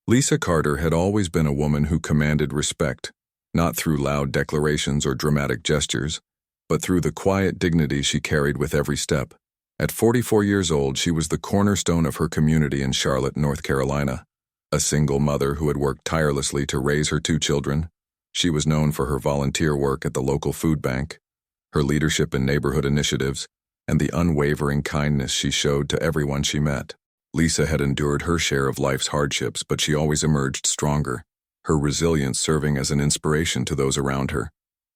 Lisa Carter had always been a woman who commanded respect, not through loud declarations or dramatic gestures, but through the quiet dignity she carried with every step. At 44 years old, she was the cornerstone of her community in Charlotte, North Carolina. A single mother who had worked tirelessly to raise her two children, she was known for her volunteer work at the local food bank, her leadership in neighborhood initiatives, and the unwavering kindness she showed to everyone she met. Lisa had endured her share of life's hardships, but she always emerged stronger, her resilience serving as an inspiration to those around her.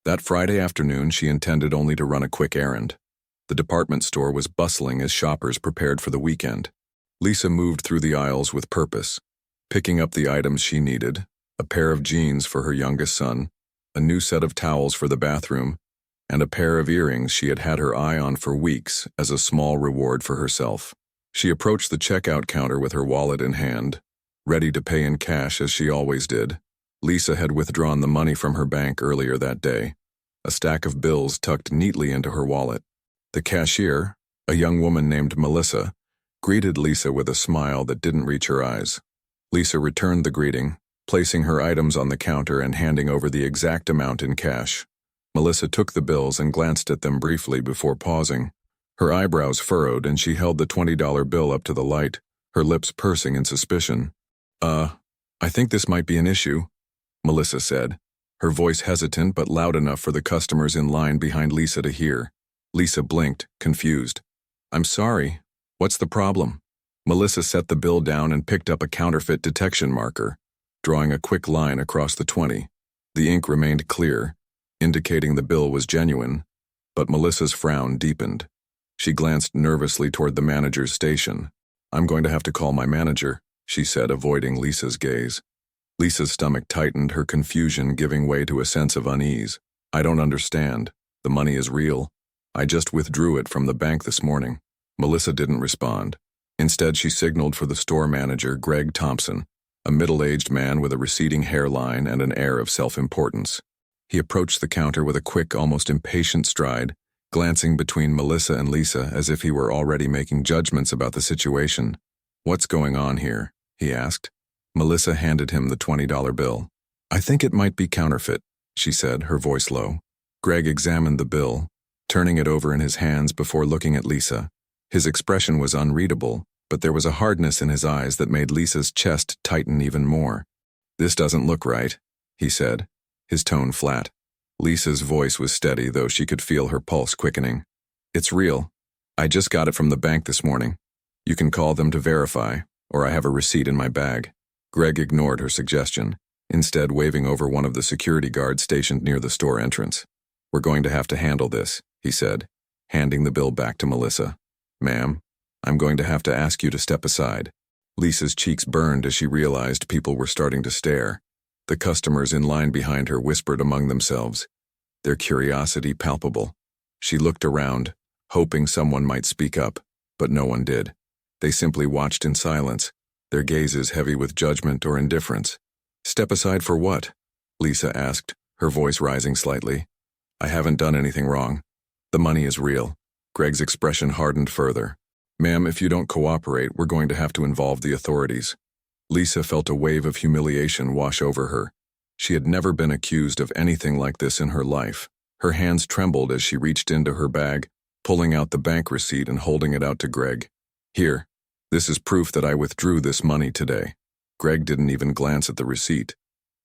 That Friday afternoon, she intended only to run a quick errand. The department store was bustling as shoppers prepared for the weekend. Lisa moved through the aisles with purpose, picking up the items she needed: a pair of jeans for her youngest son, a new set of towels for the bathroom, and a pair of earrings she had had her eye on for weeks as a small reward for herself. She approached the checkout counter with her wallet in hand, ready to pay in cash as she always did. Lisa had withdrawn the money from her bank earlier that day, a stack of bills tucked neatly into her wallet. The cashier, a young woman named Melissa, greeted Lisa with a smile that didn't reach her eyes. Lisa returned the greeting, placing her items on the counter and handing over the exact amount in cash. Melissa took the bills and glanced at them briefly before pausing. Her eyebrows furrowed and she held the $20 bill up to the light, her lips pursing in suspicion. I think this might be an issue," Melissa said, her voice hesitant but loud enough for the customers in line behind Lisa to hear. Lisa blinked, confused. "I'm sorry. What's the problem?" Melissa set the bill down and picked up a counterfeit detection marker, drawing a quick line across the 20. The ink remained clear, indicating the bill was genuine, but Melissa's frown deepened. She glanced nervously toward the manager's station. "I'm going to have to call my manager," she said, avoiding Lisa's gaze. Lisa's stomach tightened, her confusion giving way to a sense of unease. "I don't understand. The money is real. I just withdrew it from the bank this morning." Melissa didn't respond. Instead, she signaled for the store manager, Greg Thompson, a middle-aged man with a receding hairline and an air of self-importance. He approached the counter with a quick, almost impatient stride, glancing between Melissa and Lisa as if he were already making judgments about the situation. "What's going on here?" he asked. Melissa handed him the $20 bill. "I think it might be counterfeit," she said, her voice low. Greg examined the bill, turning it over in his hands before looking at Lisa. His expression was unreadable, but there was a hardness in his eyes that made Lisa's chest tighten even more. "This doesn't look right," he said, his tone flat. Lisa's voice was steady, though she could feel her pulse quickening. "It's real. I just got it from the bank this morning. You can call them to verify, or I have a receipt in my bag." Greg ignored her suggestion, instead waving over one of the security guards stationed near the store entrance. "We're going to have to handle this," he said, handing the bill back to Melissa. "Ma'am, I'm going to have to ask you to step aside." Lisa's cheeks burned as she realized people were starting to stare. The customers in line behind her whispered among themselves, their curiosity palpable. She looked around, hoping someone might speak up, but no one did. They simply watched in silence, their gazes heavy with judgment or indifference. "Step aside for what?" Lisa asked, her voice rising slightly. "I haven't done anything wrong. The money is real." Greg's expression hardened further. "Ma'am, if you don't cooperate, we're going to have to involve the authorities." Lisa felt a wave of humiliation wash over her. She had never been accused of anything like this in her life. Her hands trembled as she reached into her bag, pulling out the bank receipt and holding it out to Greg. "Here, this is proof that I withdrew this money today." Greg didn't even glance at the receipt.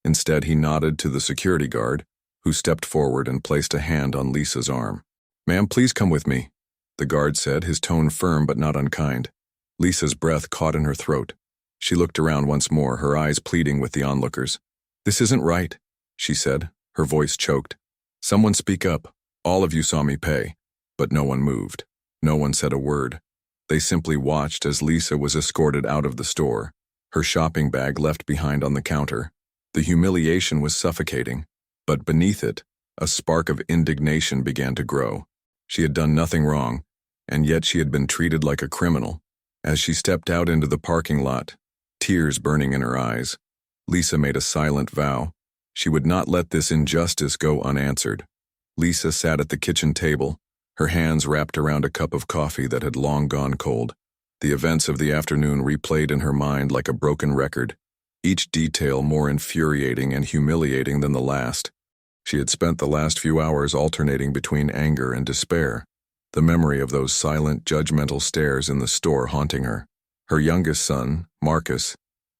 Instead, he nodded to the security guard, who stepped forward and placed a hand on Lisa's arm. "Ma'am, please come with me," the guard said, his tone firm but not unkind. Lisa's breath caught in her throat. She looked around once more, her eyes pleading with the onlookers. "This isn't right," she said, her voice choked. "Someone speak up. All of you saw me pay." But no one moved. No one said a word. They simply watched as Lisa was escorted out of the store, her shopping bag left behind on the counter. The humiliation was suffocating, but beneath it, a spark of indignation began to grow. She had done nothing wrong, and yet she had been treated like a criminal. As she stepped out into the parking lot, tears burning in her eyes, Lisa made a silent vow. She would not let this injustice go unanswered. Lisa sat at the kitchen table, her hands wrapped around a cup of coffee that had long gone cold. The events of the afternoon replayed in her mind like a broken record, each detail more infuriating and humiliating than the last. She had spent the last few hours alternating between anger and despair, the memory of those silent, judgmental stares in the store haunting her. Her youngest son, Marcus,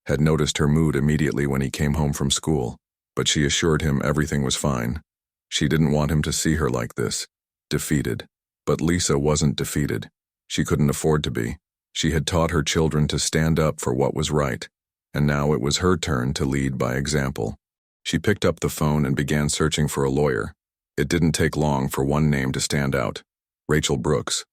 had noticed her mood immediately when he came home from school, but she assured him everything was fine. She didn't want him to see her like this, defeated. But Lisa wasn't defeated. She couldn't afford to be. She had taught her children to stand up for what was right, and now it was her turn to lead by example. She picked up the phone and began searching for a lawyer. It didn't take long for one name to stand out: Rachel Brooks.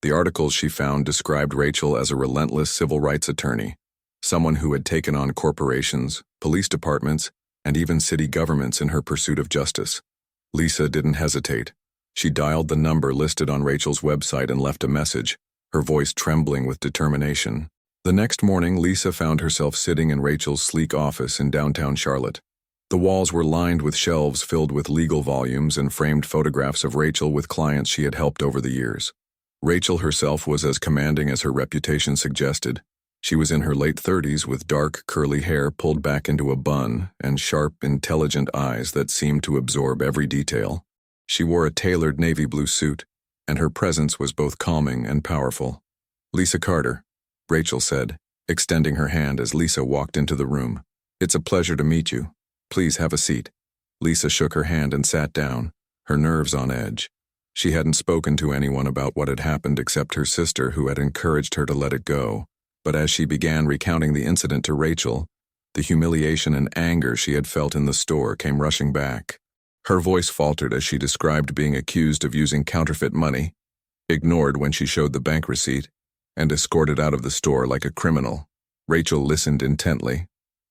The articles she found described Rachel as a relentless civil rights attorney, someone who had taken on corporations, police departments, and even city governments in her pursuit of justice. Lisa didn't hesitate. She dialed the number listed on Rachel's website and left a message, her voice trembling with determination. The next morning, Lisa found herself sitting in Rachel's sleek office in downtown Charlotte. The walls were lined with shelves filled with legal volumes and framed photographs of Rachel with clients she had helped over the years. Rachel herself was as commanding as her reputation suggested. She was in her late 30s with dark, curly hair pulled back into a bun and sharp, intelligent eyes that seemed to absorb every detail. She wore a tailored navy blue suit, and her presence was both calming and powerful. "Lisa Carter," Rachel said, extending her hand as Lisa walked into the room. "It's a pleasure to meet you. Please have a seat." Lisa shook her hand and sat down, her nerves on edge. She hadn't spoken to anyone about what had happened except her sister, who had encouraged her to let it go. But as she began recounting the incident to Rachel, the humiliation and anger she had felt in the store came rushing back. Her voice faltered as she described being accused of using counterfeit money, ignored when she showed the bank receipt, and escorted out of the store like a criminal. Rachel listened intently,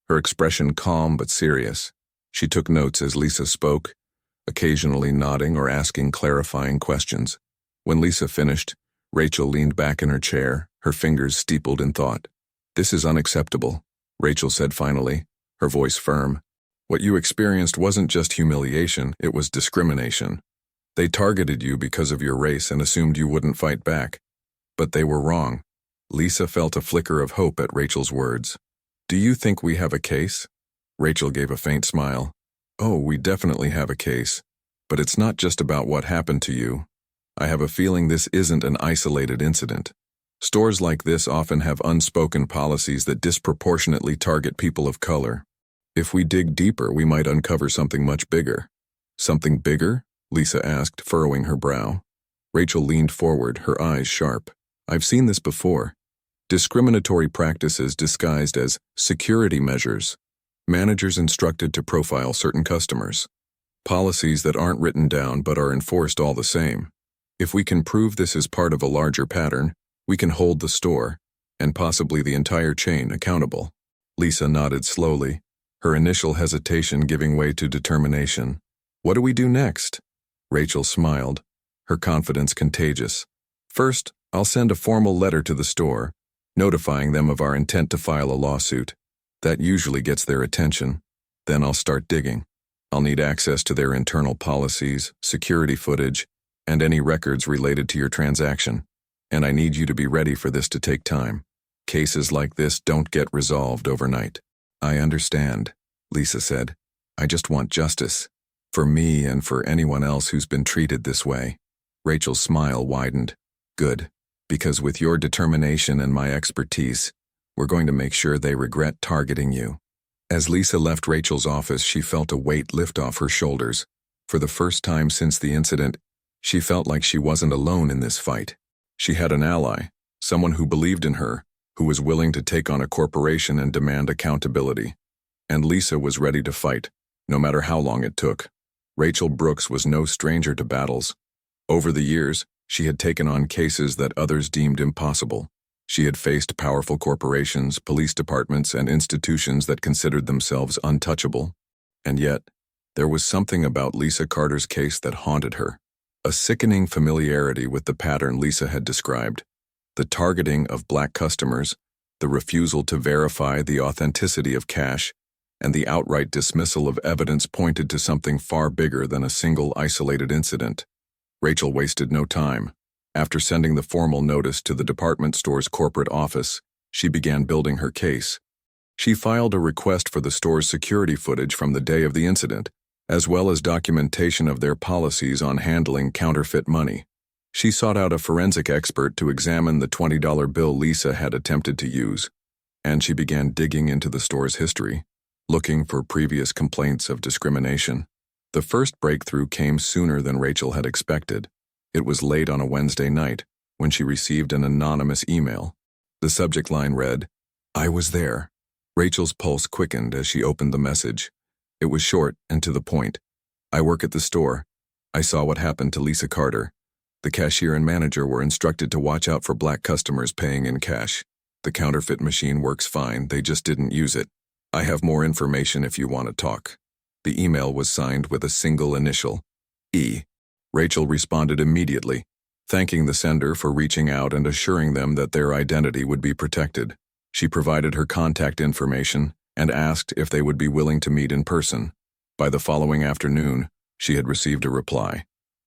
her expression calm but serious. She took notes as Lisa spoke, occasionally nodding or asking clarifying questions. When Lisa finished, Rachel leaned back in her chair, her fingers steepled in thought. "This is unacceptable," Rachel said finally, her voice firm. "What you experienced wasn't just humiliation, it was discrimination. They targeted you because of your race and assumed you wouldn't fight back. But they were wrong." Lisa felt a flicker of hope at Rachel's words. "Do you think we have a case?" Rachel gave a faint smile. "Oh, we definitely have a case. But it's not just about what happened to you. I have a feeling this isn't an isolated incident. Stores like this often have unspoken policies that disproportionately target people of color. If we dig deeper, we might uncover something much bigger." "Something bigger?" Lisa asked, furrowing her brow. Rachel leaned forward, her eyes sharp. "I've seen this before. Discriminatory practices disguised as security measures. Managers instructed to profile certain customers. Policies that aren't written down but are enforced all the same. If we can prove this is part of a larger pattern, we can hold the store, and possibly the entire chain, accountable." Lisa nodded slowly, her initial hesitation giving way to determination. "What do we do next?" Rachel smiled, her confidence contagious. "First, I'll send a formal letter to the store, notifying them of our intent to file a lawsuit. That usually gets their attention. Then I'll start digging. I'll need access to their internal policies, security footage, and any records related to your transaction. And I need you to be ready for this to take time. Cases like this don't get resolved overnight." "I understand," Lisa said. "I just want justice. For me and for anyone else who's been treated this way." Rachel's smile widened. "Good. Because with your determination and my expertise, we're going to make sure they regret targeting you." As Lisa left Rachel's office, she felt a weight lift off her shoulders. For the first time since the incident, she felt like she wasn't alone in this fight. She had an ally, someone who believed in her, who was willing to take on a corporation and demand accountability. And Lisa was ready to fight, no matter how long it took. Rachel Brooks was no stranger to battles. Over the years, she had taken on cases that others deemed impossible. She had faced powerful corporations, police departments, and institutions that considered themselves untouchable. And yet, there was something about Lisa Carter's case that haunted her. A sickening familiarity with the pattern Lisa had described. The targeting of black customers, the refusal to verify the authenticity of cash, and the outright dismissal of evidence pointed to something far bigger than a single isolated incident. Rachel wasted no time. After sending the formal notice to the department store's corporate office, she began building her case. She filed a request for the store's security footage from the day of the incident, as well as documentation of their policies on handling counterfeit money. She sought out a forensic expert to examine the $20 bill Lisa had attempted to use, and she began digging into the store's history, looking for previous complaints of discrimination. The first breakthrough came sooner than Rachel had expected. It was late on a Wednesday night when she received an anonymous email. The subject line read, "I was there." Rachel's pulse quickened as she opened the message. It was short and to the point. "I work at the store. I saw what happened to Lisa Carter. The cashier and manager were instructed to watch out for black customers paying in cash. The counterfeit machine works fine, they just didn't use it. I have more information if you want to talk." The email was signed with a single initial, E. Rachel responded immediately, thanking the sender for reaching out and assuring them that their identity would be protected. She provided her contact information and asked if they would be willing to meet in person. By the following afternoon, she had received a reply.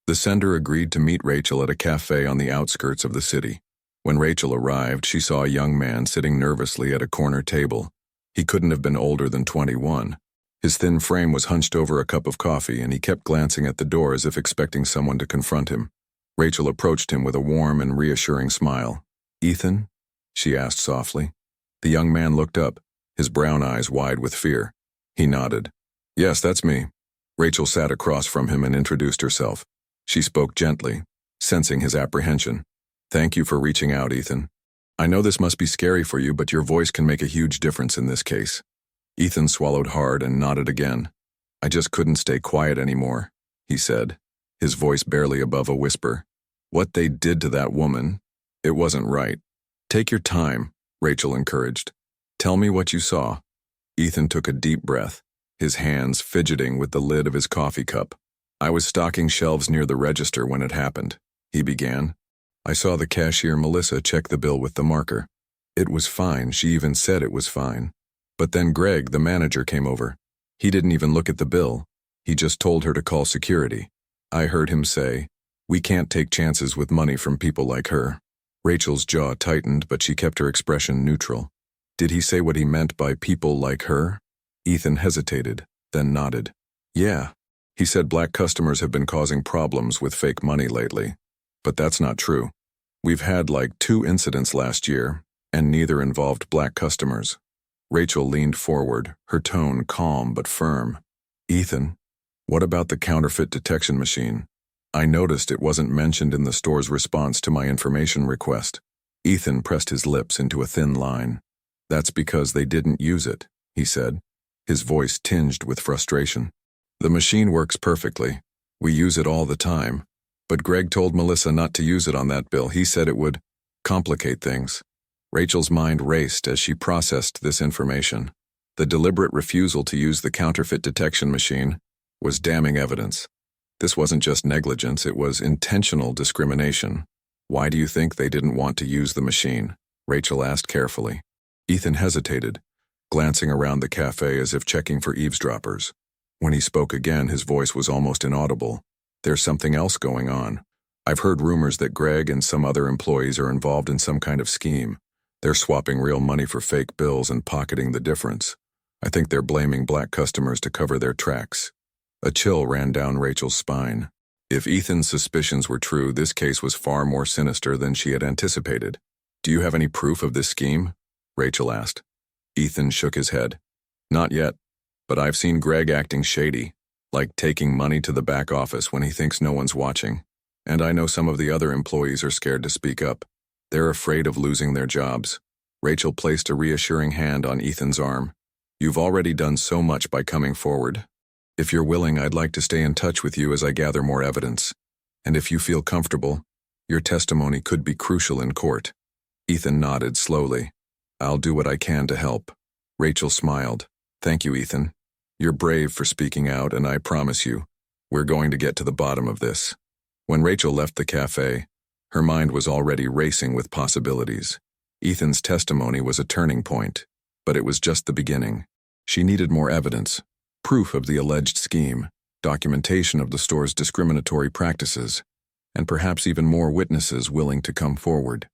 The sender agreed to meet Rachel at a cafe on the outskirts of the city. When Rachel arrived, she saw a young man sitting nervously at a corner table. He couldn't have been older than 21. His thin frame was hunched over a cup of coffee, and he kept glancing at the door as if expecting someone to confront him. Rachel approached him with a warm and reassuring smile. "Ethan?" she asked softly. The young man looked up, his brown eyes wide with fear. He nodded. "Yes, that's me." Rachel sat across from him and introduced herself. She spoke gently, sensing his apprehension. "Thank you for reaching out, Ethan. I know this must be scary for you, but your voice can make a huge difference in this case." Ethan swallowed hard and nodded again. "I just couldn't stay quiet anymore," he said, his voice barely above a whisper. "What they did to that woman, it wasn't right." "Take your time," Rachel encouraged. "Tell me what you saw." Ethan took a deep breath, his hands fidgeting with the lid of his coffee cup. "I was stocking shelves near the register when it happened," he began. "I saw the cashier, Melissa, check the bill with the marker. It was fine, she even said it was fine. But then Greg, the manager, came over. He didn't even look at the bill. He just told her to call security. I heard him say, 'We can't take chances with money from people like her.'" Rachel's jaw tightened, but she kept her expression neutral. "Did he say what he meant by people like her?" Ethan hesitated, then nodded. "Yeah. He said black customers have been causing problems with fake money lately. But that's not true. We've had like 2 incidents last year, and neither involved black customers." Rachel leaned forward, her tone calm but firm. "Ethan, what about the counterfeit detection machine? I noticed it wasn't mentioned in the store's response to my information request." Ethan pressed his lips into a thin line. "That's because they didn't use it," he said, his voice tinged with frustration. "The machine works perfectly. We use it all the time. But Greg told Melissa not to use it on that bill. He said it would complicate things." Rachel's mind raced as she processed this information. The deliberate refusal to use the counterfeit detection machine was damning evidence. This wasn't just negligence, it was intentional discrimination. "Why do you think they didn't want to use the machine?" Rachel asked carefully. Ethan hesitated, glancing around the cafe as if checking for eavesdroppers. When he spoke again, his voice was almost inaudible. "There's something else going on. I've heard rumors that Greg and some other employees are involved in some kind of scheme. They're swapping real money for fake bills and pocketing the difference. I think they're blaming black customers to cover their tracks." A chill ran down Rachel's spine. If Ethan's suspicions were true, this case was far more sinister than she had anticipated. "Do you have any proof of this scheme?" Rachel asked. Ethan shook his head. "Not yet, but I've seen Greg acting shady, like taking money to the back office when he thinks no one's watching. And I know some of the other employees are scared to speak up. They're afraid of losing their jobs." Rachel placed a reassuring hand on Ethan's arm. "You've already done so much by coming forward. If you're willing, I'd like to stay in touch with you as I gather more evidence. And if you feel comfortable, your testimony could be crucial in court." Ethan nodded slowly. "I'll do what I can to help." Rachel smiled. "Thank you, Ethan. You're brave for speaking out, and I promise you, we're going to get to the bottom of this." When Rachel left the cafe, her mind was already racing with possibilities. Ethan's testimony was a turning point, but it was just the beginning. She needed more evidence, proof of the alleged scheme, documentation of the store's discriminatory practices, and perhaps even more witnesses willing to come forward.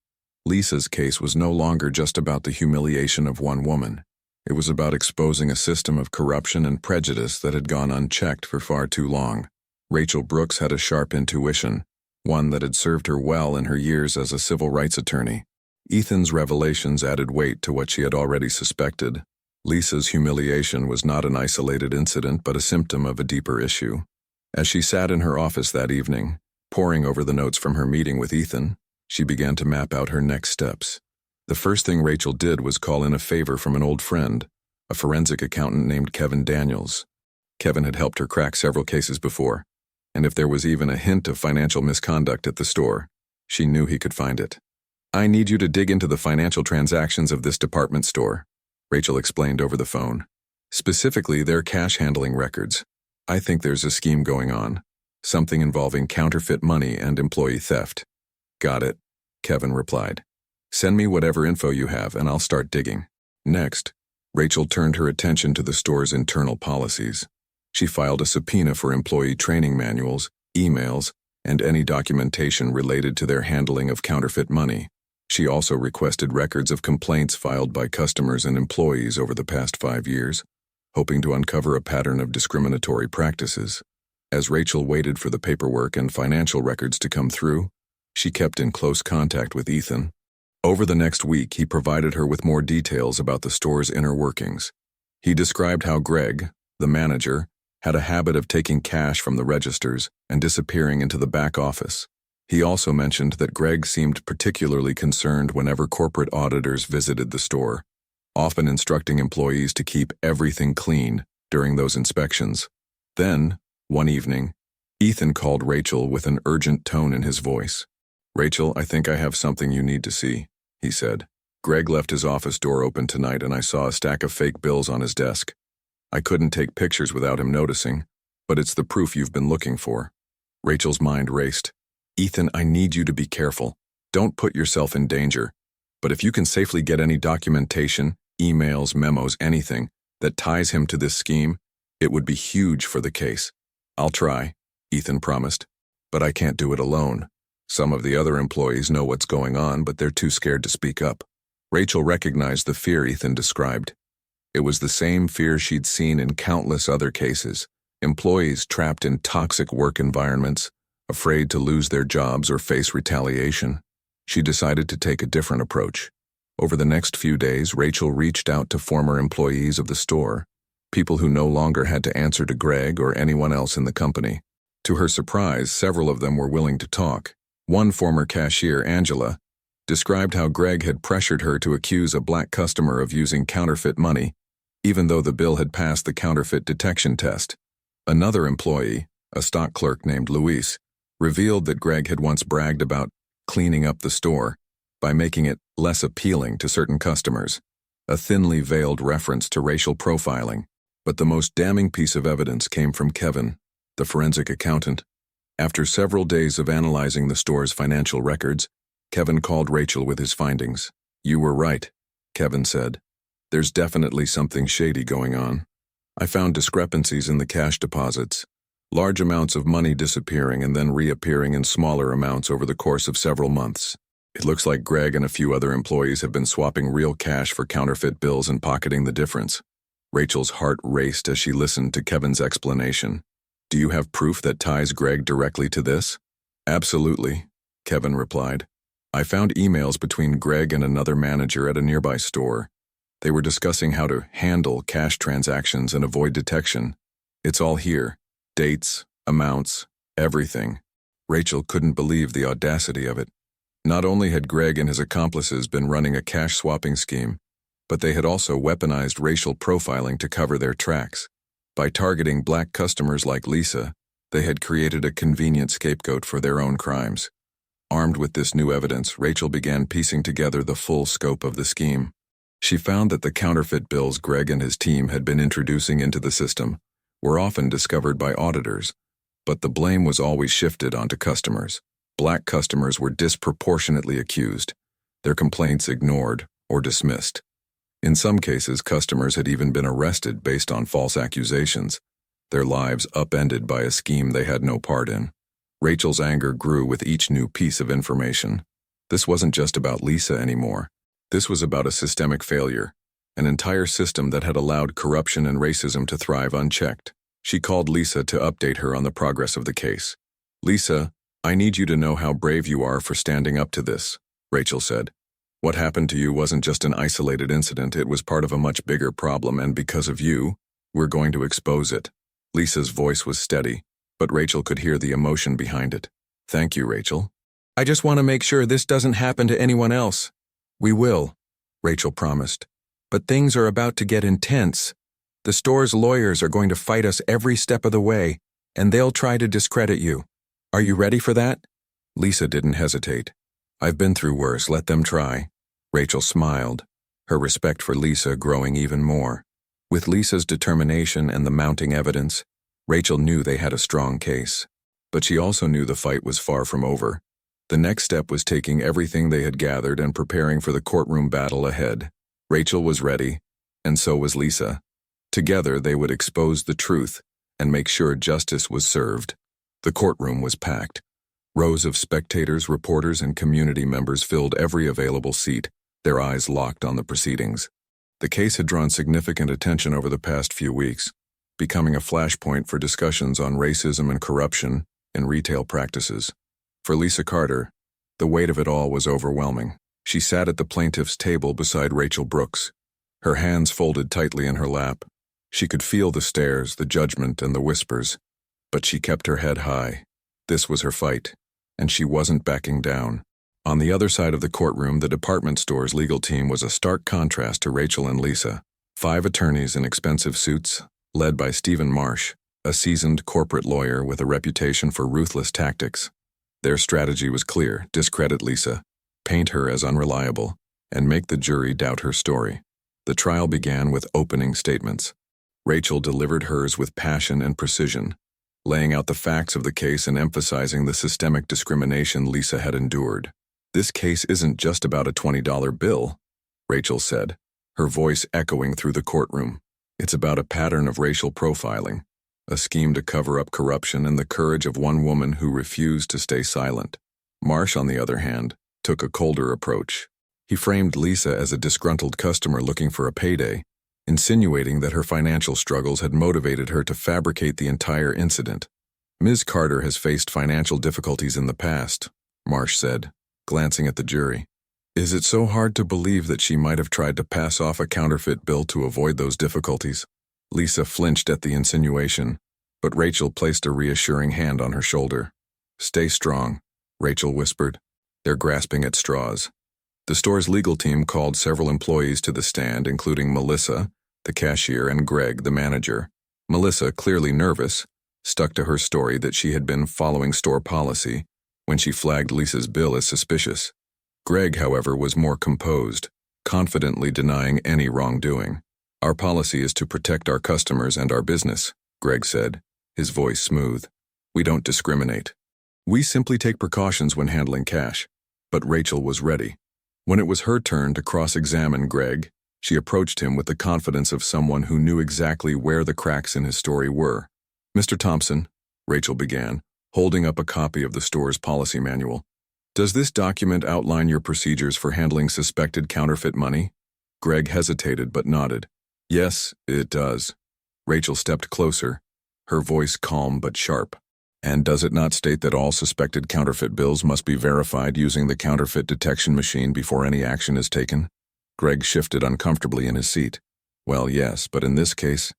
Lisa's case was no longer just about the humiliation of one woman. It was about exposing a system of corruption and prejudice that had gone unchecked for far too long. Rachel Brooks had a sharp intuition, one that had served her well in her years as a civil rights attorney. Ethan's revelations added weight to what she had already suspected. Lisa's humiliation was not an isolated incident but a symptom of a deeper issue. As she sat in her office that evening, poring over the notes from her meeting with Ethan, she began to map out her next steps. The first thing Rachel did was call in a favor from an old friend, a forensic accountant named Kevin Daniels. Kevin had helped her crack several cases before, and if there was even a hint of financial misconduct at the store, she knew he could find it. "I need you to dig into the financial transactions of this department store," Rachel explained over the phone. "Specifically, their cash handling records. I think there's a scheme going on, something involving counterfeit money and employee theft." "Got it," Kevin replied. "Send me whatever info you have and I'll start digging." Next, Rachel turned her attention to the store's internal policies. She filed a subpoena for employee training manuals, emails, and any documentation related to their handling of counterfeit money. She also requested records of complaints filed by customers and employees over the past 5 years, hoping to uncover a pattern of discriminatory practices. As Rachel waited for the paperwork and financial records to come through, she kept in close contact with Ethan. Over the next week, he provided her with more details about the store's inner workings. He described how Greg, the manager, had a habit of taking cash from the registers and disappearing into the back office. He also mentioned that Greg seemed particularly concerned whenever corporate auditors visited the store, often instructing employees to keep everything clean during those inspections. Then, one evening, Ethan called Rachel with an urgent tone in his voice. "Rachel, I think I have something you need to see," he said. "Greg left his office door open tonight and I saw a stack of fake bills on his desk. I couldn't take pictures without him noticing, but it's the proof you've been looking for." Rachel's mind raced. "Ethan, I need you to be careful. Don't put yourself in danger. But if you can safely get any documentation, emails, memos, anything, that ties him to this scheme, it would be huge for the case." "I'll try," Ethan promised. "But I can't do it alone. Some of the other employees know what's going on, but they're too scared to speak up." Rachel recognized the fear Ethan described. It was the same fear she'd seen in countless other cases. Employees trapped in toxic work environments, afraid to lose their jobs or face retaliation. She decided to take a different approach. Over the next few days, Rachel reached out to former employees of the store, people who no longer had to answer to Greg or anyone else in the company. To her surprise, several of them were willing to talk. One former cashier, Angela, described how Greg had pressured her to accuse a black customer of using counterfeit money, even though the bill had passed the counterfeit detection test. Another employee, a stock clerk named Luis, revealed that Greg had once bragged about cleaning up the store by making it less appealing to certain customers, a thinly veiled reference to racial profiling. But the most damning piece of evidence came from Kevin, the forensic accountant. After several days of analyzing the store's financial records, Kevin called Rachel with his findings. "You were right," Kevin said. "There's definitely something shady going on. I found discrepancies in the cash deposits, large amounts of money disappearing and then reappearing in smaller amounts over the course of several months. It looks like Greg and a few other employees have been swapping real cash for counterfeit bills and pocketing the difference." Rachel's heart raced as she listened to Kevin's explanation. "Do you have proof that ties Greg directly to this?" "Absolutely," Kevin replied. "I found emails between Greg and another manager at a nearby store. They were discussing how to handle cash transactions and avoid detection. It's all here. Dates, amounts, everything." Rachel couldn't believe the audacity of it. Not only had Greg and his accomplices been running a cash-swapping scheme, but they had also weaponized racial profiling to cover their tracks. By targeting black customers like Lisa, they had created a convenient scapegoat for their own crimes. Armed with this new evidence, Rachel began piecing together the full scope of the scheme. She found that the counterfeit bills Greg and his team had been introducing into the system were often discovered by auditors, but the blame was always shifted onto customers. Black customers were disproportionately accused, their complaints ignored or dismissed. In some cases, customers had even been arrested based on false accusations, their lives upended by a scheme they had no part in. Rachel's anger grew with each new piece of information. This wasn't just about Lisa anymore. This was about a systemic failure, an entire system that had allowed corruption and racism to thrive unchecked. She called Lisa to update her on the progress of the case. "Lisa, I need you to know how brave you are for standing up to this," Rachel said. "What happened to you wasn't just an isolated incident, it was part of a much bigger problem, and because of you, we're going to expose it." Lisa's voice was steady, but Rachel could hear the emotion behind it. "Thank you, Rachel. I just want to make sure this doesn't happen to anyone else." "We will," Rachel promised. "But things are about to get intense. The store's lawyers are going to fight us every step of the way, and they'll try to discredit you. Are you ready for that?" Lisa didn't hesitate. "I've been through worse, let them try." Rachel smiled, her respect for Lisa growing even more. With Lisa's determination and the mounting evidence, Rachel knew they had a strong case. But she also knew the fight was far from over. The next step was taking everything they had gathered and preparing for the courtroom battle ahead. Rachel was ready, and so was Lisa. Together, they would expose the truth and make sure justice was served. The courtroom was packed. Rows of spectators, reporters, and community members filled every available seat, their eyes locked on the proceedings. The case had drawn significant attention over the past few weeks, becoming a flashpoint for discussions on racism and corruption in retail practices. For Lisa Carter, the weight of it all was overwhelming. She sat at the plaintiff's table beside Rachel Brooks, her hands folded tightly in her lap. She could feel the stares, the judgment, and the whispers, but she kept her head high. This was her fight, and she wasn't backing down. On the other side of the courtroom, the department store's legal team was a stark contrast to Rachel and Lisa. 5 attorneys in expensive suits, led by Stephen Marsh, a seasoned corporate lawyer with a reputation for ruthless tactics. Their strategy was clear: discredit Lisa, paint her as unreliable, and make the jury doubt her story. The trial began with opening statements. Rachel delivered hers with passion and precision, laying out the facts of the case and emphasizing the systemic discrimination Lisa had endured. "This case isn't just about a $20 bill," Rachel said, her voice echoing through the courtroom. "It's about a pattern of racial profiling, a scheme to cover up corruption, and the courage of one woman who refused to stay silent." Marsh, on the other hand, took a colder approach. He framed Lisa as a disgruntled customer looking for a payday, insinuating that her financial struggles had motivated her to fabricate the entire incident. "Ms. Carter has faced financial difficulties in the past," Marsh said, glancing at the jury. "Is it so hard to believe that she might have tried to pass off a counterfeit bill to avoid those difficulties?" Lisa flinched at the insinuation, but Rachel placed a reassuring hand on her shoulder. "Stay strong," Rachel whispered. "They're grasping at straws." The store's legal team called several employees to the stand, including Melissa, the cashier, and Greg, the manager. Melissa, clearly nervous, stuck to her story that she had been following store policy when she flagged Lisa's bill as suspicious. Greg, however, was more composed, confidently denying any wrongdoing. "Our policy is to protect our customers and our business," Greg said, his voice smooth. "We don't discriminate. We simply take precautions when handling cash." But Rachel was ready. When it was her turn to cross-examine Greg, she approached him with the confidence of someone who knew exactly where the cracks in his story were. "Mr. Thompson," Rachel began, holding up a copy of the store's policy manual, "does this document outline your procedures for handling suspected counterfeit money?" Greg hesitated but nodded. "Yes, it does." Rachel stepped closer, her voice calm but sharp. "And does it not state that all suspected counterfeit bills must be verified using the counterfeit detection machine before any action is taken?" Greg shifted uncomfortably in his seat. "Well, yes, but in this case,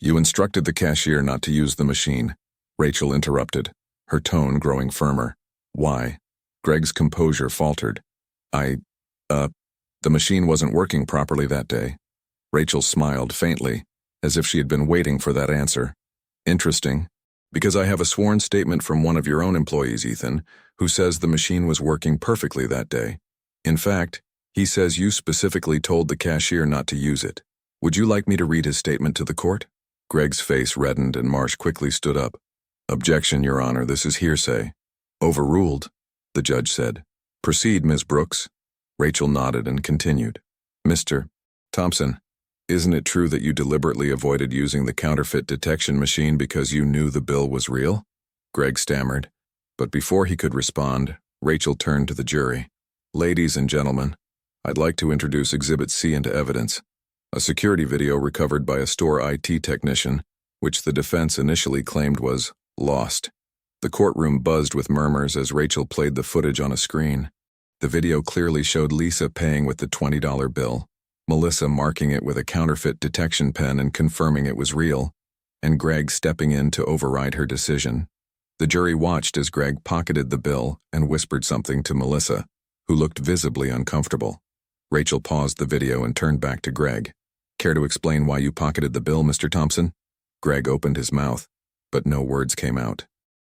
you instructed the cashier not to use the machine," Rachel interrupted, her tone growing firmer. "Why?" Greg's composure faltered. The machine wasn't working properly that day." Rachel smiled faintly, as if she had been waiting for that answer. "Interesting. Because I have a sworn statement from one of your own employees, Ethan, who says the machine was working perfectly that day. In fact, he says you specifically told the cashier not to use it. Would you like me to read his statement to the court?" Greg's face reddened and Marsh quickly stood up. "Objection, Your Honor, this is hearsay." "Overruled," the judge said. "Proceed, Ms. Brooks." Rachel nodded and continued. "Mr. Thompson, isn't it true that you deliberately avoided using the counterfeit detection machine because you knew the bill was real?" Greg stammered, but before he could respond, Rachel turned to the jury. "Ladies and gentlemen, I'd like to introduce Exhibit C into evidence, a security video recovered by a store IT technician, which the defense initially claimed was lost. The courtroom buzzed with murmurs as Rachel played the footage on a screen. The video clearly showed Lisa paying with the $20 bill, Melissa marking it with a counterfeit detection pen and confirming it was real, and Greg stepping in to override her decision. The jury watched as Greg pocketed the bill and whispered something to Melissa, who looked visibly uncomfortable. Rachel paused the video and turned back to Greg. "Care to explain why you pocketed the bill, Mr. Thompson?" Greg opened his mouth, but no words came out.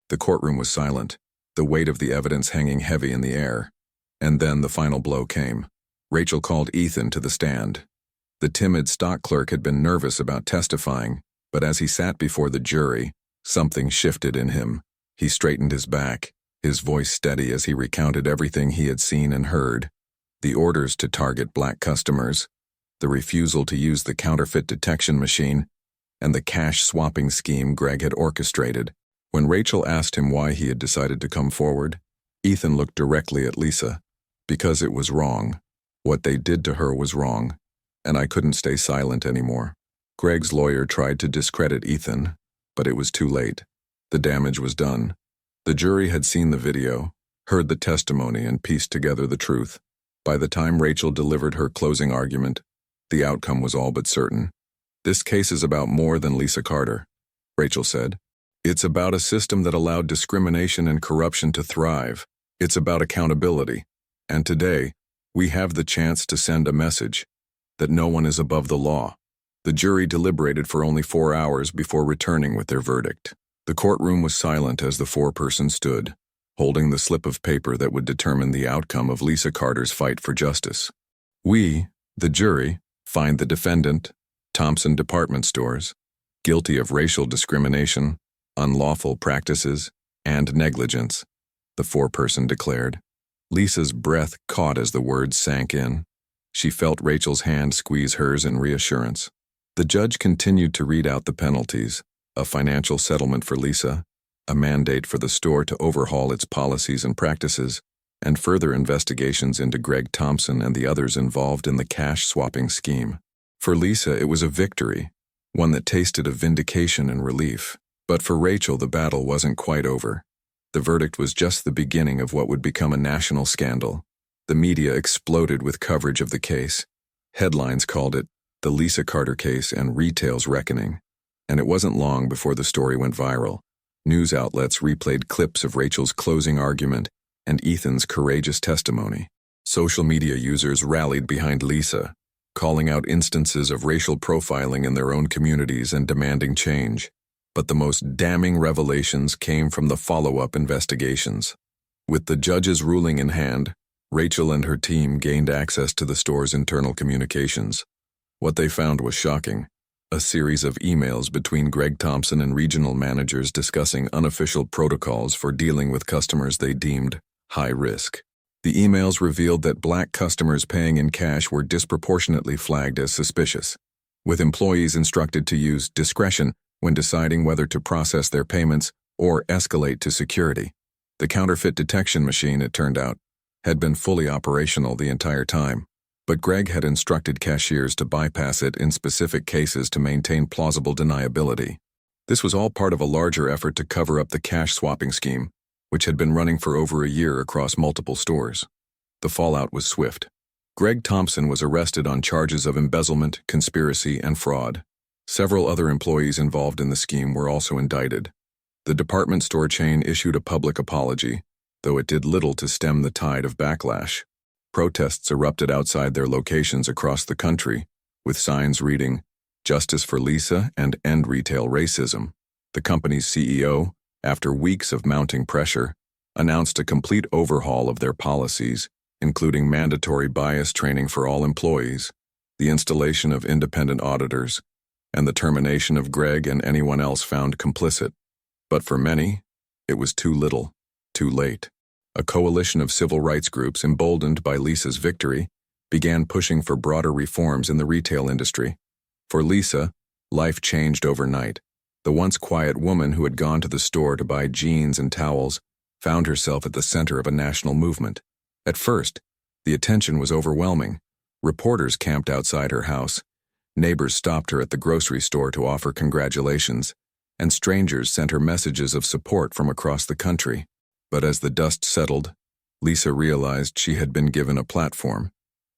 The courtroom was silent, the weight of the evidence hanging heavy in the air. And then the final blow came. Rachel called Ethan to the stand. The timid stock clerk had been nervous about testifying, but as he sat before the jury, something shifted in him. He straightened his back, his voice steady as he recounted everything he had seen and heard. The orders to target black customers, the refusal to use the counterfeit detection machine, and the cash-swapping scheme Greg had orchestrated. When Rachel asked him why he had decided to come forward, Ethan looked directly at Lisa. "Because it was wrong. What they did to her was wrong, and I couldn't stay silent anymore." Greg's lawyer tried to discredit Ethan, but it was too late. The damage was done. The jury had seen the video, heard the testimony, and pieced together the truth. By the time Rachel delivered her closing argument, the outcome was all but certain. "This case is about more than Lisa Carter," Rachel said. "It's about a system that allowed discrimination and corruption to thrive. It's about accountability. And today, we have the chance to send a message that no one is above the law." The jury deliberated for only 4 hours before returning with their verdict. The courtroom was silent as the foreperson stood, holding the slip of paper that would determine the outcome of Lisa Carter's fight for justice. "We, the jury, find the defendant, Thompson Department Stores, guilty of racial discrimination, unlawful practices, and negligence," the foreperson declared. Lisa's breath caught as the words sank in. She felt Rachel's hand squeeze hers in reassurance. The judge continued to read out the penalties: a financial settlement for Lisa, a mandate for the store to overhaul its policies and practices, and further investigations into Greg Thompson and the others involved in the cash-swapping scheme. For Lisa, it was a victory, one that tasted of vindication and relief. But for Rachel, the battle wasn't quite over. The verdict was just the beginning of what would become a national scandal. The media exploded with coverage of the case. Headlines called it the Lisa Carter case and retail's reckoning. And it wasn't long before the story went viral. News outlets replayed clips of Rachel's closing argument and Ethan's courageous testimony. Social media users rallied behind Lisa, calling out instances of racial profiling in their own communities and demanding change. But the most damning revelations came from the follow-up investigations. With the judge's ruling in hand, Rachel and her team gained access to the store's internal communications. What they found was shocking: a series of emails between Greg Thompson and regional managers discussing unofficial protocols for dealing with customers they deemed high risk. The emails revealed that black customers paying in cash were disproportionately flagged as suspicious, with employees instructed to use discretion when deciding whether to process their payments or escalate to security. The counterfeit detection machine, it turned out, had been fully operational the entire time, but Greg had instructed cashiers to bypass it in specific cases to maintain plausible deniability. This was all part of a larger effort to cover up the cash-swapping scheme, which had been running for over a year across multiple stores. The fallout was swift. Greg Thompson was arrested on charges of embezzlement, conspiracy, and fraud. Several other employees involved in the scheme were also indicted. The department store chain issued a public apology, though it did little to stem the tide of backlash. Protests erupted outside their locations across the country, with signs reading, "Justice for Lisa" and "End Retail Racism." The company's CEO, after weeks of mounting pressure, announced a complete overhaul of their policies, including mandatory bias training for all employees, the installation of independent auditors, and the termination of Greg and anyone else found complicit. But for many, it was too little, too late. A coalition of civil rights groups, emboldened by Lisa's victory, began pushing for broader reforms in the retail industry. For Lisa, life changed overnight. The once quiet woman who had gone to the store to buy jeans and towels found herself at the center of a national movement. At first, the attention was overwhelming. Reporters camped outside her house. Neighbors stopped her at the grocery store to offer congratulations, and strangers sent her messages of support from across the country. But as the dust settled, Lisa realized she had been given a platform,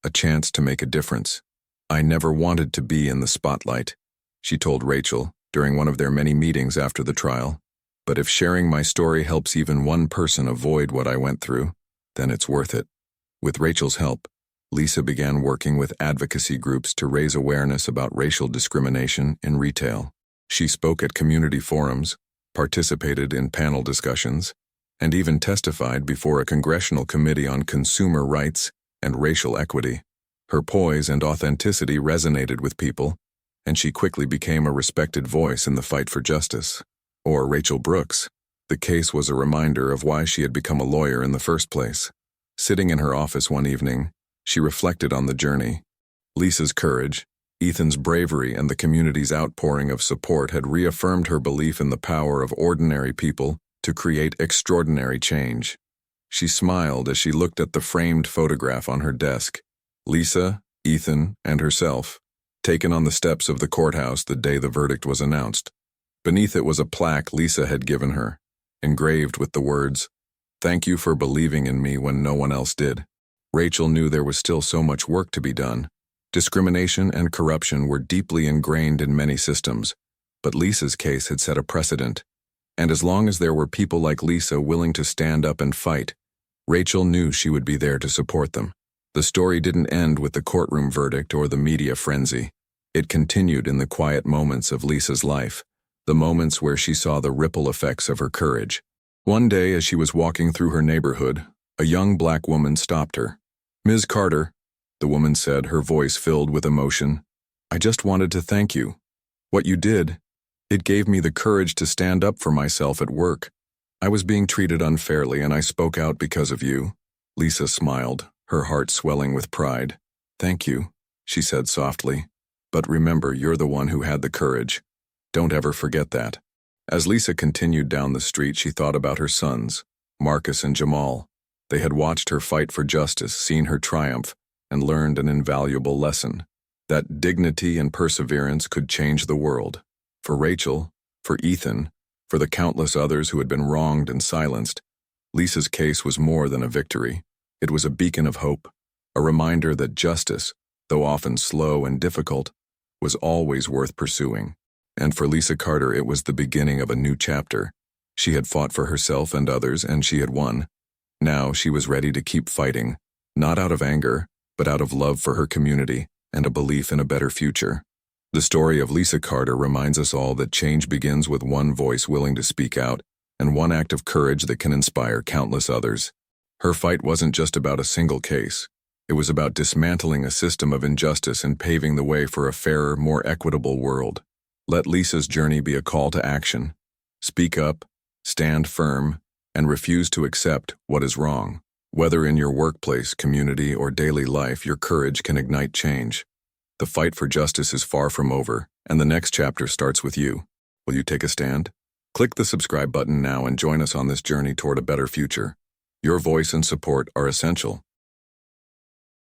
a chance to make a difference. "I never wanted to be in the spotlight," she told Rachel during one of their many meetings after the trial. "But if sharing my story helps even one person avoid what I went through, then it's worth it." With Rachel's help, Lisa began working with advocacy groups to raise awareness about racial discrimination in retail. She spoke at community forums, participated in panel discussions, and even testified before a congressional committee on consumer rights and racial equity. Her poise and authenticity resonated with people, and she quickly became a respected voice in the fight for justice. Or Rachel Brooks. The case was a reminder of why she had become a lawyer in the first place. Sitting in her office one evening, she reflected on the journey. Lisa's courage, Ethan's bravery, and the community's outpouring of support had reaffirmed her belief in the power of ordinary people to create extraordinary change. She smiled as she looked at the framed photograph on her desk. Lisa, Ethan, and herself, taken on the steps of the courthouse the day the verdict was announced. Beneath it was a plaque Lisa had given her, engraved with the words, "Thank you for believing in me when no one else did." Rachel knew there was still so much work to be done. Discrimination and corruption were deeply ingrained in many systems, but Lisa's case had set a precedent. And as long as there were people like Lisa willing to stand up and fight, Rachel knew she would be there to support them. The story didn't end with the courtroom verdict or the media frenzy. It continued in the quiet moments of Lisa's life, the moments where she saw the ripple effects of her courage. One day, as she was walking through her neighborhood, a young black woman stopped her. "Ms. Carter," the woman said, her voice filled with emotion, "I just wanted to thank you. What you did, it gave me the courage to stand up for myself at work. I was being treated unfairly and I spoke out because of you." Lisa smiled, her heart swelling with pride. "Thank you," she said softly. "But remember, you're the one who had the courage. Don't ever forget that." As Lisa continued down the street, she thought about her sons, Marcus and Jamal. They had watched her fight for justice, seen her triumph, and learned an invaluable lesson. That dignity and perseverance could change the world. For Rachel, for Ethan, for the countless others who had been wronged and silenced, Lisa's case was more than a victory. It was a beacon of hope, a reminder that justice, though often slow and difficult, was always worth pursuing. And for Lisa Carter, it was the beginning of a new chapter. She had fought for herself and others, and she had won. Now she was ready to keep fighting, not out of anger, but out of love for her community and a belief in a better future. The story of Lisa Carter reminds us all that change begins with one voice willing to speak out and one act of courage that can inspire countless others. Her fight wasn't just about a single case. It was about dismantling a system of injustice and paving the way for a fairer, more equitable world. Let Lisa's journey be a call to action. Speak up, stand firm, and refuse to accept what is wrong. Whether in your workplace, community, or daily life, your courage can ignite change. The fight for justice is far from over, and the next chapter starts with you. Will you take a stand? Click the subscribe button now and join us on this journey toward a better future. Your voice and support are essential.